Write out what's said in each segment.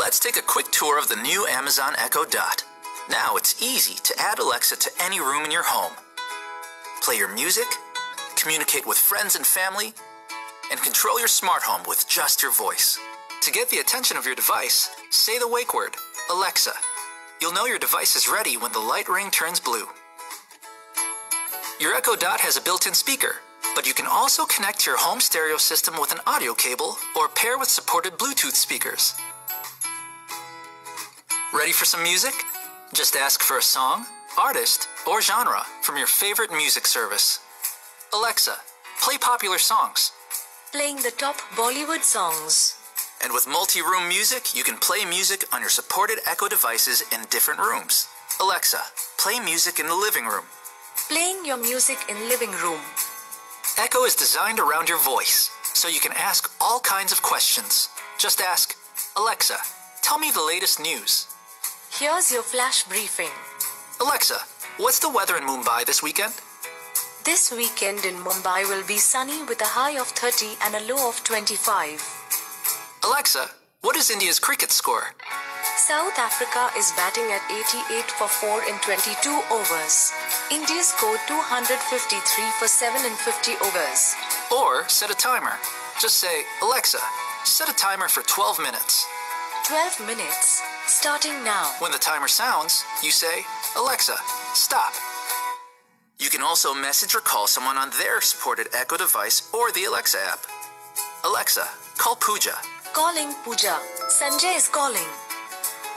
Let's take a quick tour of the new Amazon Echo Dot. Now it's easy to add Alexa to any room in your home. Play your music, communicate with friends and family, and control your smart home with just your voice. To get the attention of your device, say the wake word, Alexa. You'll know your device is ready when the light ring turns blue. Your Echo Dot has a built-in speaker, but you can also connect your home stereo system with an audio cable or pair with supported Bluetooth speakers. Ready for some music? Just ask for a song, artist, or genre from your favorite music service. Alexa, play popular songs. Playing the top Bollywood songs. And with multi-room music, you can play music on your supported Echo devices in different rooms. Alexa, play music in the living room. Playing your music in living room. Echo is designed around your voice, so you can ask all kinds of questions. Just ask, Alexa, tell me the latest news. Here's your flash briefing. Alexa, what's the weather in Mumbai this weekend? This weekend in Mumbai will be sunny with a high of 30 and a low of 25. Alexa, what is India's cricket score? South Africa is batting at 88 for 4 in 22 overs. India scored 253 for 7 in 50 overs. Or set a timer. Just say, Alexa, set a timer for 12 minutes. 12 minutes, starting now. When the timer sounds, you say, Alexa, stop. You can also message or call someone on their supported Echo device or the Alexa app. Alexa, call Pooja. Calling Pooja. Sanjay is calling.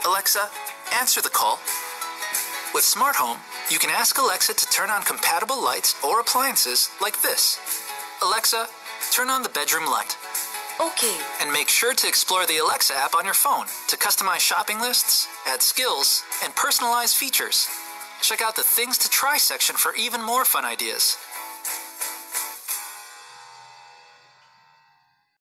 Alexa, answer the call. With Smart Home, you can ask Alexa to turn on compatible lights or appliances like this. Alexa, turn on the bedroom light. Okay. And make sure to explore the Alexa app on your phone to customize shopping lists, add skills, and personalize features. Check out the Things to Try section for even more fun ideas.